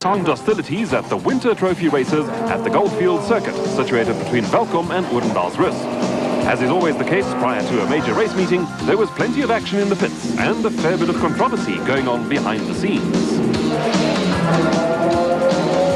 prolonged hostilities at the Winter Trophy races at the Goldfields circuit, situated between Welkom and Oudendaalsrust. As is always the case prior to a major race meeting, there was plenty of action in the pits and a fair bit of controversy going on behind the scenes.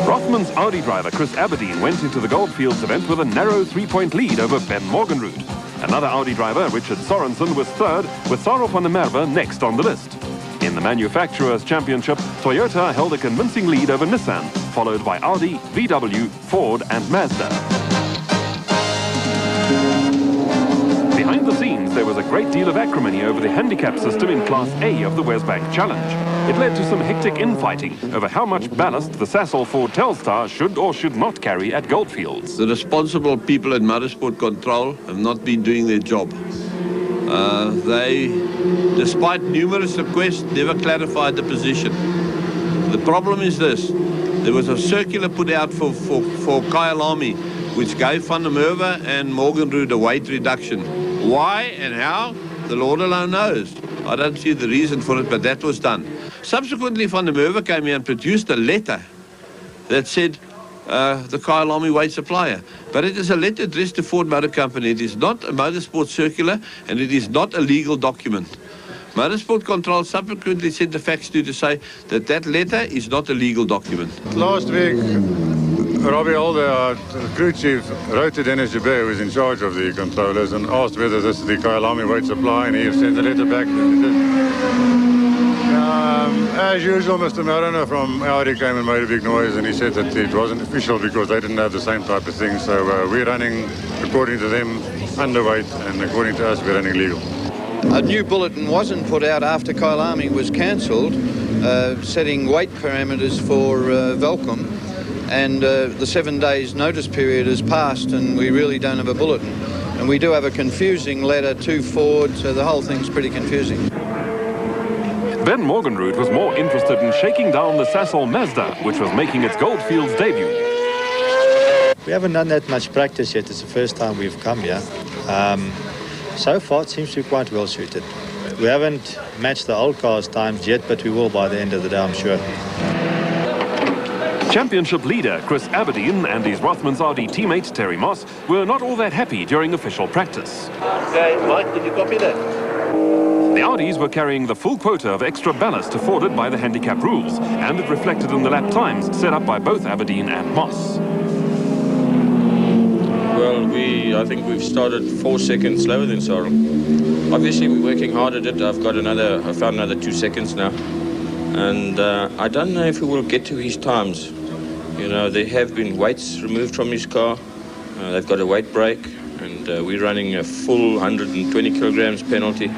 Rothman's Audi driver Chris Aberdeen went into the Goldfields event with a narrow 3-point lead over Ben Morgenrood. Another Audi driver, Richard Sorensen, was third, with Sarel van der Merwe next on the list. In the Manufacturers' Championship, Toyota held a convincing lead over Nissan, followed by Audi, VW, Ford and Mazda. Behind the scenes, there was a great deal of acrimony over the handicap system in Class A of the Wesbank Challenge. It led to some hectic infighting over how much ballast the Sasol Ford Telstar should or should not carry at Goldfields. The responsible people at Motorsport Control have not been doing their job. They, despite numerous requests, never clarified the position. The problem is this: there was a circular put out for Kyalami, which gave Van der Merwe and Morgenrood a weight reduction. Why and how, the Lord alone knows. I don't see the reason for it, but that was done. Subsequently, Van der Merwe came here and produced a letter that said the Kyalami weight supplier. But it is a letter addressed to Ford Motor Company. It is not a motorsport circular, and it is not a legal document. Motorsport Control subsequently sent the facts to say that that letter is not a legal document. Last week, Robbie Holder, our crew chief, wrote to Dennis Joubert, who was in charge of the controllers, and asked whether this is the Kyalami weight supply, and he sent the letter back. As usual, Mr. Mariner from Audi came and made a big noise, and he said that it wasn't official because they didn't have the same type of thing. So we're running, according to them, underweight, and according to us, we're running legal. A new bulletin wasn't put out after Kyalami was cancelled, setting weight parameters for Welkom, and the 7 days notice period has passed, and we really don't have a bulletin. And we do have a confusing letter to Ford, so the whole thing's pretty confusing. Ben Morgenrood was more interested in shaking down the Sasol Mazda, which was making its Goldfields debut. We haven't done that much practice yet. It's the first time we've come here. So far, it seems to be quite well suited. We haven't matched the old cars' times yet, but we will by the end of the day, I'm sure. Championship leader Chris Aberdeen and his Rothman's Audi teammate Terry Moss were not all that happy during official practice. Okay, Mike, did you copy that? The Audis were carrying the full quota of extra ballast afforded by the handicap rules, and it reflected in the lap times set up by both Aberdeen and Moss. Well, I think we've started 4 seconds slower than Sarel. Obviously, we're working hard at it. I found another 2 seconds now. And I don't know if we will get to his times. You know, there have been weights removed from his car. They've got a weight break, and we're running a full 120 kilograms penalty.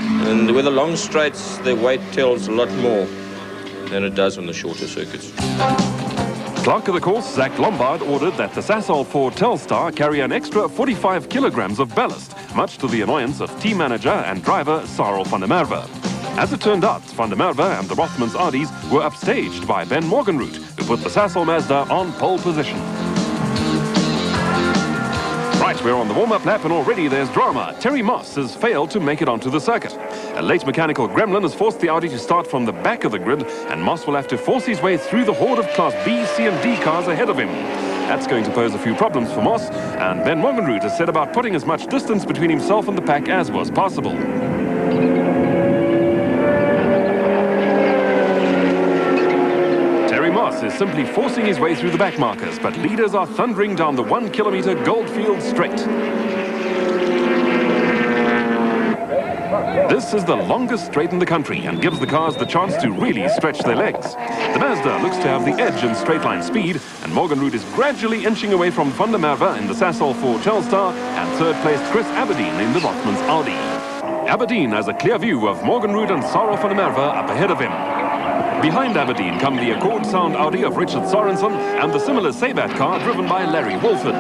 And with the long straights, the weight tells a lot more than it does on the shorter circuits. Clerk of the course, Zach Lombard, ordered that the Sasol Ford Telstar carry an extra 45 kilograms of ballast, much to the annoyance of team manager and driver Sarel van der Merwe. As it turned out, van der Merwe and the Rothmans Audis were upstaged by Ben Morgenrood, who put the Sasol Mazda on pole position. Right, we're on the warm-up lap and already there's drama. Terry Moss has failed to make it onto the circuit. A late mechanical gremlin has forced the Audi to start from the back of the grid, and Moss will have to force his way through the horde of Class B, C and D cars ahead of him. That's going to pose a few problems for Moss, and Ben Morgenrood has set about putting as much distance between himself and the pack as was possible. Moss is simply forcing his way through the back markers, but leaders are thundering down the 1 kilometer Goldfields straight. This is the longest straight in the country and gives the cars the chance to really stretch their legs. The Mazda looks to have the edge in straight line speed, and Morgenrood is gradually inching away from van der Merwe in the Sasol Ford Telstar and third-placed Chris Aberdeen in the Rothmans Audi. Aberdeen has a clear view of Morgenrood and Sarel van der Merwe up ahead of him. Behind Aberdeen come the Accord Sound Audi of Richard Sorensen and the similar Sabat car driven by Larry Wolford.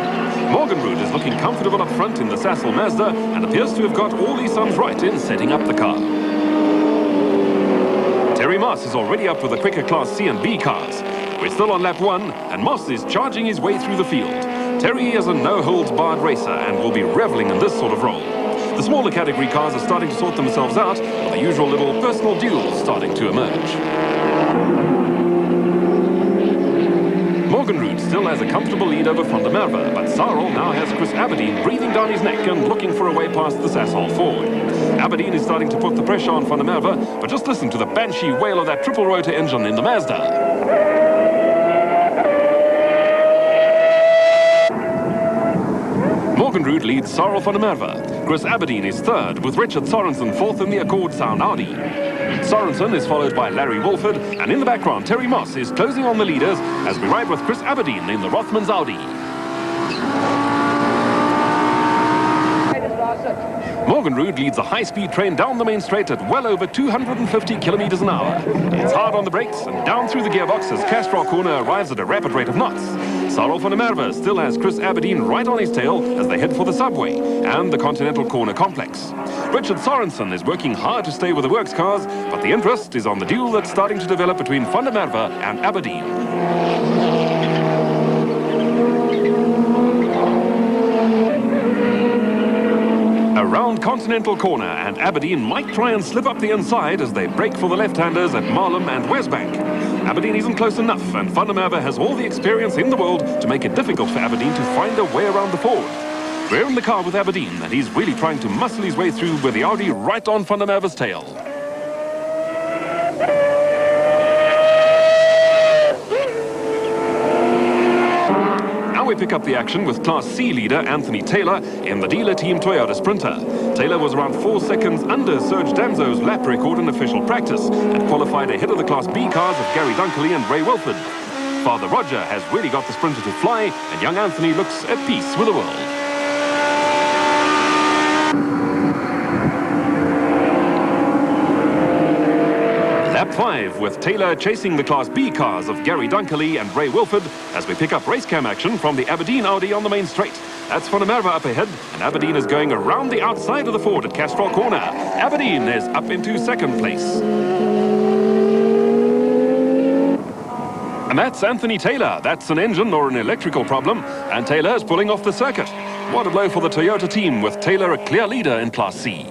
Morgenrood is looking comfortable up front in the Sasol Mazda and appears to have got all his sums right in setting up the car. Terry Moss is already up with the quicker Class C and B cars. We're still on lap 1 and Moss is charging his way through the field. Terry is a no-holds-barred racer and will be reveling in this sort of role. The smaller category cars are starting to sort themselves out, with the usual little personal duels starting to emerge. still has a comfortable lead over Van der Merwe, but Sarel now has Chris Aberdeen breathing down his neck and looking for a way past the Sasol Ford. Aberdeen is starting to put the pressure on Van der Merwe, but just listen to the banshee wail of that triple rotor engine in the Mazda. Morgenrud leads Sarel van der Merwe. Chris Aberdeen is third, with Richard Sorensen fourth in the Accord Sound Audi. Sorensen is followed by Larry Wolford, and in the background, Terry Moss is closing on the leaders as we ride with Chris Aberdeen in the Rothmans Audi. Morgenrud leads a high-speed train down the main straight at well over 250 kilometers an hour. It's hard on the brakes and down through the gearbox as Castro Corner arrives at a rapid rate of knots. Sarel van der Merwe still has Chris Aberdeen right on his tail as they head for the subway and the Continental Corner complex. Richard Sorensen is working hard to stay with the works cars, but the interest is on the duel that's starting to develop between Van der Merwe and Aberdeen. Around Continental Corner, and Aberdeen might try and slip up the inside as they break for the left-handers at Marlem and Wesbank. Aberdeen isn't close enough, and Van der Merwe has all the experience in the world to make it difficult for Aberdeen to find a way around the Ford. We're in the car with Aberdeen, and he's really trying to muscle his way through with the Audi right on Van der Merwe's tail. We pick up the action with Class C leader Anthony Taylor in the dealer team Toyota Sprinter. Taylor was around 4 seconds under Serge Damso's lap record in official practice and qualified ahead of the Class B cars of Gary Dunkley and Ray Wilford. Father Roger has really got the Sprinter to fly, and young Anthony looks at peace with the world. Lap 5 with Taylor chasing the Class B cars of Gary Dunkley and Ray Wilford as we pick up race cam action from the Aberdeen Audi on the main straight. That's Van der Merwe up ahead, and Aberdeen is going around the outside of the Ford at Castrol Corner. Aberdeen is up into second place. And that's Anthony Taylor. That's an engine or an electrical problem, and Taylor is pulling off the circuit. What a blow for the Toyota team, with Taylor a clear leader in Class C.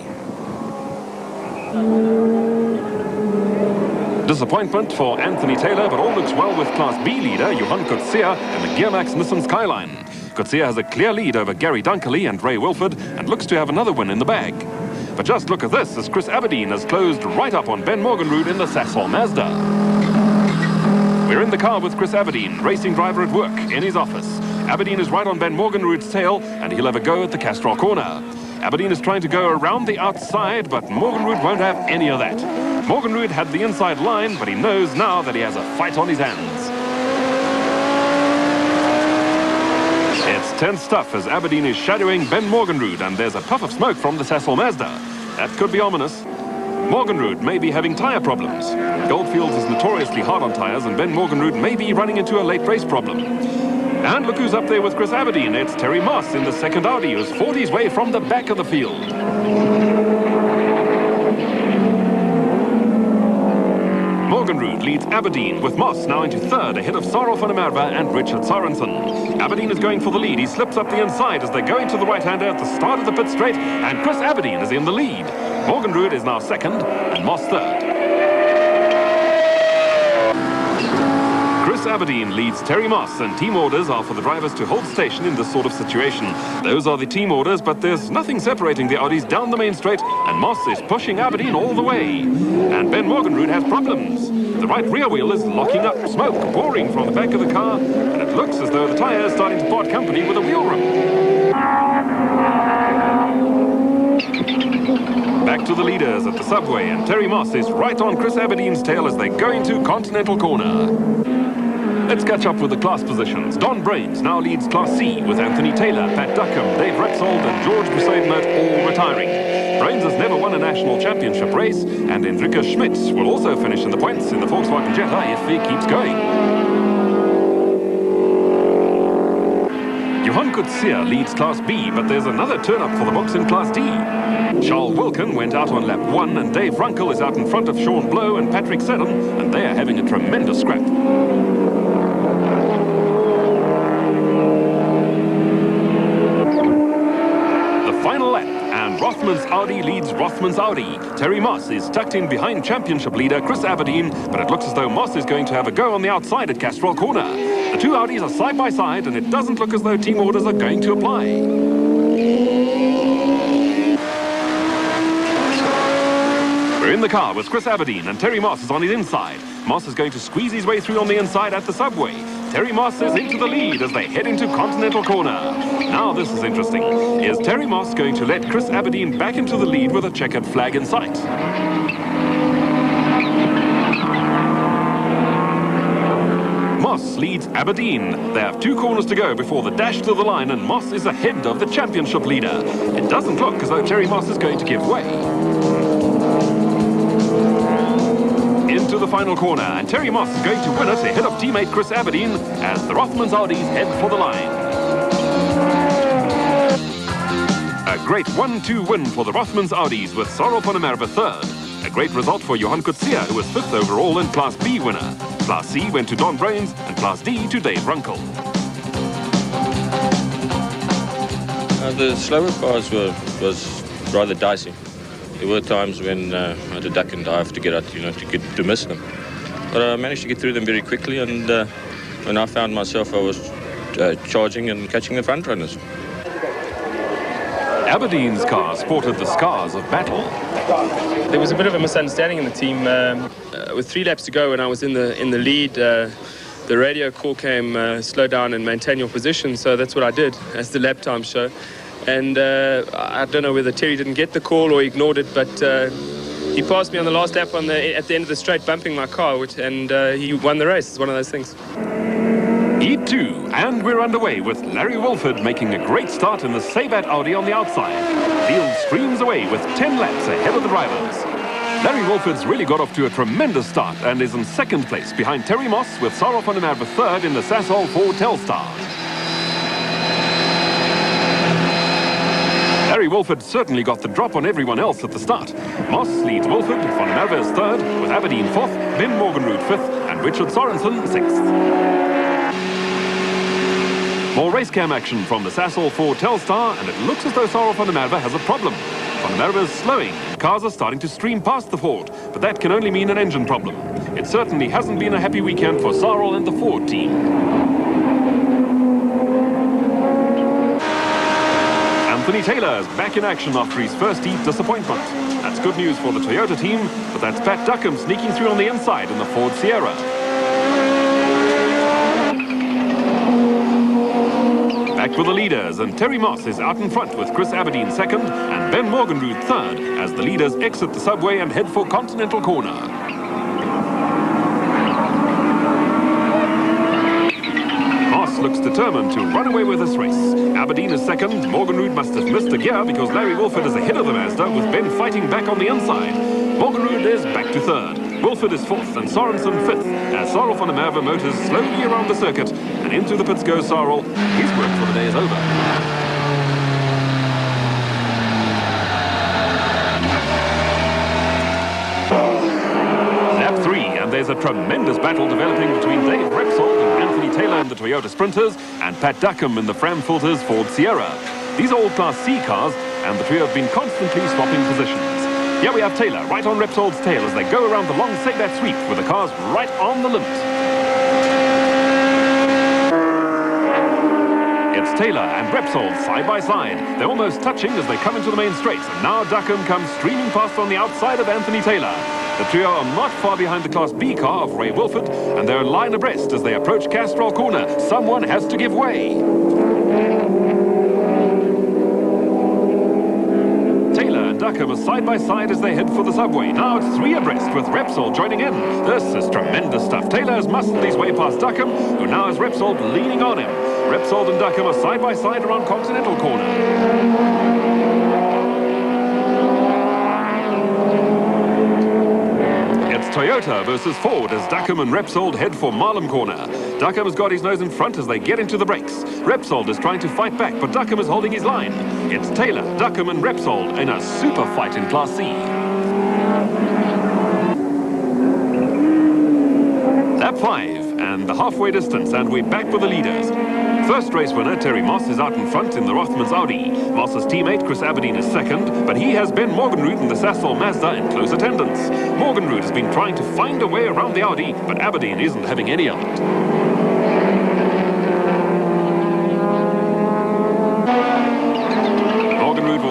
Disappointment for Anthony Taylor, but all looks well with Class B leader Johan Coetzee and the Gearmax Nissan Skyline. Coetzee has a clear lead over Gary Dunkley and Ray Wilford and looks to have another win in the bag. But just look at this as Chris Aberdeen has closed right up on Ben Morgenrud in the Sasol Mazda. We're in the car with Chris Aberdeen, racing driver at work in his office. Aberdeen is right on Ben Morgenrud's tail, and he'll have a go at the Castrol Corner. Aberdeen is trying to go around the outside, but Morgenrud won't have any of that. Morgenrud had the inside line, but he knows now that he has a fight on his hands. It's tense stuff as Aberdeen is shadowing Ben Morgenrud, and there's a puff of smoke from the Sasol Mazda. That could be ominous. Morgenrud may be having tyre problems. Goldfields is notoriously hard on tyres, and Ben Morgenrud may be running into a late race problem. And look who's up there with Chris Aberdeen. It's Terry Moss in the second Audi, who's fought his way from the back of the field. Morgenrud leads Aberdeen, with Moss now into third, ahead of Sarel van der Merwe and Richard Sorensen. Aberdeen is going for the lead. He slips up the inside as they go into the right-hander at the start of the pit straight, and Chris Aberdeen is in the lead. Morgenrud is now second, and Moss third. Chris Aberdeen leads Terry Moss, and team orders are for the drivers to hold station in this sort of situation. Those are the team orders, but there's nothing separating the Audis down the main straight, and Moss is pushing Aberdeen all the way. And Ben Morgenrud has problems. The right rear wheel is locking up, smoke pouring from the back of the car, and it looks as though the tyre is starting to part company with the wheel rim. Back to the leaders at the subway, and Terry Moss is right on Chris Aberdeen's tail as they go into Continental Corner. Let's catch up with the class positions. Don Brains now leads Class C with Anthony Taylor, Pat Duckham, Dave Repsold and George Busaidmet all retiring. Brains has never won a national championship race, and Enrique Schmidt will also finish in the points in the Volkswagen Jetta if he keeps going. Johan Coetzee leads Class B, but there's another turn-up for the books in Class D. Charles Wilkin went out on lap 1, and Dave Runkle is out in front of Sean Blow and Patrick Seddon, and they are having a tremendous scrap. Final lap, and Rothmans Audi leads Rothmans Audi. Terry Moss is tucked in behind championship leader Chris Aberdeen, but it looks as though Moss is going to have a go on the outside at Castrol Corner. The two Audis are side by side, and it doesn't look as though team orders are going to apply. We're in the car with Chris Aberdeen, and Terry Moss is on his inside. Moss is going to squeeze his way through on the inside at the subway. Terry Moss is into the lead as they head into Continental Corner. Now this is interesting. Is Terry Moss going to let Chris Aberdeen back into the lead with a checkered flag in sight? Moss leads Aberdeen. They have 2 corners to go before the dash to the line, and Moss is ahead of the championship leader. It doesn't look as though Terry Moss is going to give way. Into the final corner, and Terry Moss is going to win it ahead of teammate Chris Aberdeen as the Rothmans Audis head for the line. A great 1-2 win for the Rothmans Audis with Sarel van der Merwe third. A great result for Johan Kutsia, who was 5th overall and Class B winner. Class C went to Don Brains and Class D to Dave Runkle. The slower cars was rather dicey. There were times when I had to duck and dive to get out, to miss them. But I managed to get through them very quickly, and when I found myself, I was charging and catching the front runners. Aberdeen's car sported the scars of battle. There was a bit of a misunderstanding in the team. With 3 laps to go, when I was in the lead, the radio call came, slow down and maintain your position. So that's what I did as the lap time show. And I don't know whether Terry didn't get the call or ignored it, but he passed me on the last lap at the end of the straight, bumping my car, and he won the race. It's one of those things. Heat 2, and we're underway with Larry Wolford making a great start in the Sabat Audi on the outside. Field streams away with 10 laps ahead of the drivers. Larry Wolford's really got off to a tremendous start and is in 2nd place behind Terry Moss with Sarel van der Merwe 3rd in the Sasol Ford Telstar. Larry Wolford certainly got the drop on everyone else at the start. Moss leads Wolford, van der Merwe is 3rd, with Aberdeen 4th, Ben Morgenrud 5th, and Richard Sorensen 6th. More race cam action from the Sasol Ford Telstar, and it looks as though Sarel van der Merwe has a problem. Van der Merwe is slowing. Cars are starting to stream past the Ford, but that can only mean an engine problem. It certainly hasn't been a happy weekend for Sarel and the Ford team. Anthony Taylor is back in action after his first heat disappointment. That's good news for the Toyota team, but that's Pat Duckham sneaking through on the inside in the Ford Sierra. Back with the leaders, and Terry Moss is out in front with Chris Aberdeen 2nd and Ben Morgenrud 3rd as the leaders exit the subway and head for Continental Corner. Moss looks determined to run away with this race. Aberdeen is 2nd. Morgenrud must have missed a gear because Larry Wolford is ahead of the Mazda with Ben fighting back on the inside. Morgenrud is back to 3rd. Wolford is 4th and Sorensen 5th as Sarel van der Merwe motors slowly around the circuit, and into the pits goes Sarel. His work for the day is over. Lap 3, and there's a tremendous battle developing between Dave Repsol and Anthony Taylor in the Toyota Sprinters and Pat Duckham in the Fram Filters Ford Sierra. These are all Class C cars, and the trio have been constantly swapping positions. Here we have Taylor right on Repsol's tail as they go around the long Sabat sweep with the cars right on the limit. It's Taylor and Repsol side by side. They're almost touching as they come into the main straight, and now Duckham comes streaming past on the outside of Anthony Taylor. The trio are not far behind the Class B car of Ray Wolford, and they're in line abreast as they approach Castrol Corner. Someone has to give way. Duckham are side by side as they head for the subway. Now it's 3 abreast with Repsol joining in. This is tremendous stuff. Taylor has muscled his way past Duckham, who now has Repsol leaning on him. Repsol and Duckham are side by side around Continental Corner. It's Toyota versus Ford as Duckham and Repsol head for Marlem Corner. Duckham has got his nose in front as they get into the brakes. Repsol is trying to fight back, but Duckham is holding his line. It's Taylor, Duckham and Repsol in a super fight in Class C. Lap 5 and the halfway distance, and we're back with the leaders. First race winner, Terry Moss, is out in front in the Rothmans Audi. Moss's teammate, Chris Aberdeen, is 2nd, but he has Ben Morgenrud in the Sasol Mazda in close attendance. Morgenrud has been trying to find a way around the Audi, but Aberdeen isn't having any of it.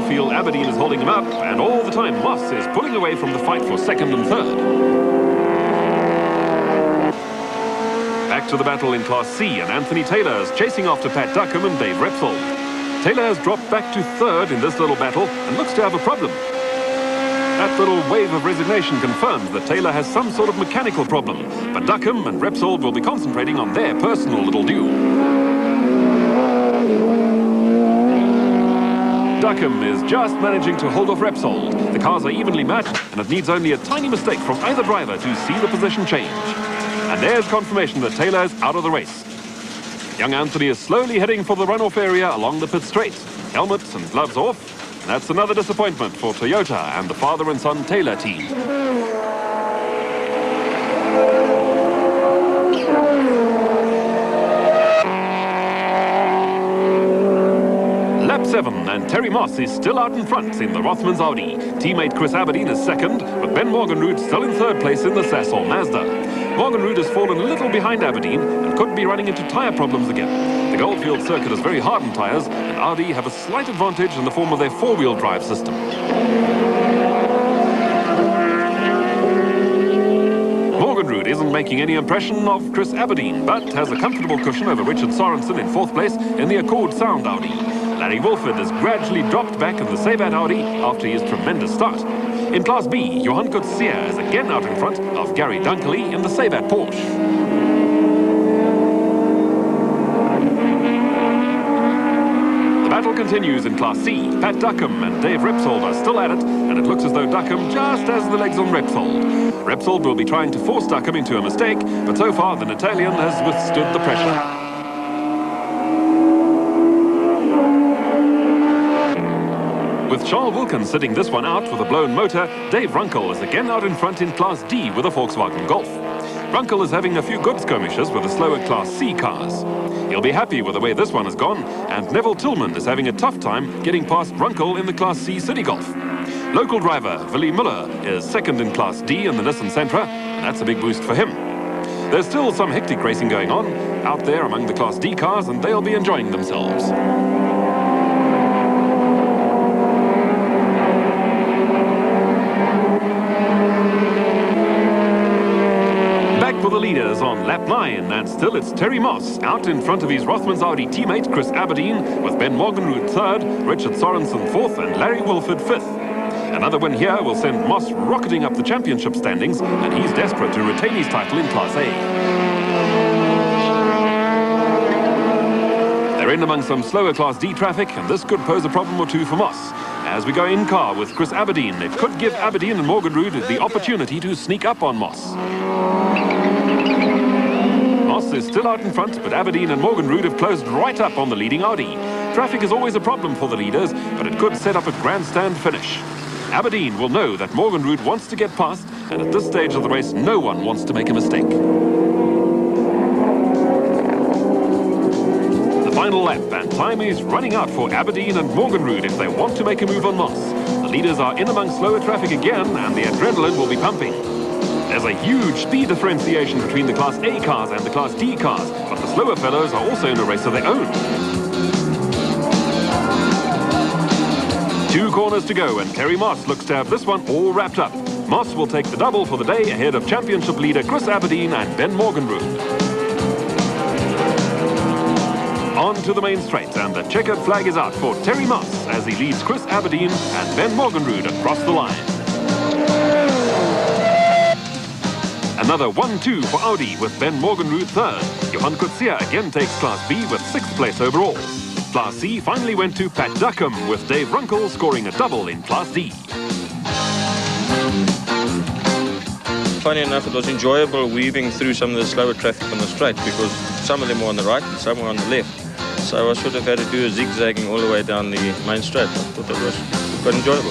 feel Aberdeen is holding him up, and all the time Moss is pulling away from the fight for second and third. Back to the battle in Class C, and Anthony Taylor is chasing after Pat Duckham and Dave Repsold. Taylor has dropped back to third in this little battle and looks to have a problem. That little wave of resignation confirms that Taylor has some sort of mechanical problem, but Duckham and Repsold will be concentrating on their personal little duel. Duckham is just managing to hold off Repsold. The cars are evenly matched, and it needs only a tiny mistake from either driver to see the position change. And there's confirmation that Taylor is out of the race. Young Anthony is slowly heading for the runoff area along the pit straight. Helmets and gloves off. And that's another disappointment for Toyota and the father and son Taylor team. Lap 7, and Terry Moss is still out in front in the Rothmans Audi. Teammate Chris Aberdeen is second, with Ben Morgenroot still in third place in the Sasol Mazda. Morgenroot has fallen a little behind Aberdeen and could be running into tyre problems again. The Goldfields circuit is very hard on tyres, and Audi have a slight advantage in the form of their four-wheel drive system. Morgenroot isn't making any impression of Chris Aberdeen, but has a comfortable cushion over Richard Sorensen in fourth place in the Accord Sound Audi. Larry Wolford has gradually dropped back in the Sebat Audi after his tremendous start. In Class B, Johan Coetzee is again out in front of Gary Dunkley in the Sebat Porsche. The battle continues in Class C. Pat Duckham and Dave Repsold are still at it, and it looks as though Duckham just has the legs on Repsold. Repsold will be trying to force Duckham into a mistake, but so far the Italian has withstood the pressure. With Charles Wilkins sitting this one out with a blown motor, Dave Runkle is again out in front in Class D with a Volkswagen Golf. Runkle is having a few good skirmishes with the slower Class C cars. He'll be happy with the way this one has gone, and Neville Tillman is having a tough time getting past Runkle in the Class C City Golf. Local driver Willie Muller is second in Class D in the Nissan Sentra, and that's a big boost for him. There's still some hectic racing going on out there among the Class D cars, and they'll be enjoying themselves. For the leaders on lap 9, and still it's Terry Moss out in front of his Rothmans Audi teammate Chris Aberdeen, with Ben Morgenroot third, Richard Sorensen fourth, and Larry Wolford fifth. Another win here will send Moss rocketing up the championship standings, and he's desperate to retain his title in Class A. They're in among some slower Class D traffic, and this could pose a problem or two for Moss. As we go in car with Chris Aberdeen, it could give Aberdeen and Morgenroot the opportunity to sneak up on Moss. Moss is still out in front, but Aberdeen and Morgenroot have closed right up on the leading Audi. Traffic is always a problem for the leaders, but it could set up a grandstand finish. Aberdeen will know that Morgenroot wants to get past, and at this stage of the race, no one wants to make a mistake. The final lap, and time is running out for Aberdeen and Morgenroot if they want to make a move on Moss. The leaders are in among slower traffic again, and the adrenaline will be pumping. There's a huge speed differentiation between the Class A cars and the Class D cars, but the slower fellows are also in a race of their own. 2 corners to go, and Terry Moss looks to have this one all wrapped up. Moss will take the double for the day ahead of championship leader Chris Aberdeen and Ben Morgenroot. On to the main straight, and the checkered flag is out for Terry Moss as he leads Chris Aberdeen and Ben Morgenroot across the line. Another 1-2 for Audi with Ben Morgenroot third. Johan Coetzee again takes Class B with 6th place overall. Class C finally went to Pat Duckham, with Dave Runkle scoring a double in Class D. Funny enough, it was enjoyable weaving through some of the slower traffic on the straight, because some of them were on the right and some were on the left. So I sort of had to do a zigzagging all the way down the main straight. I thought that was quite enjoyable.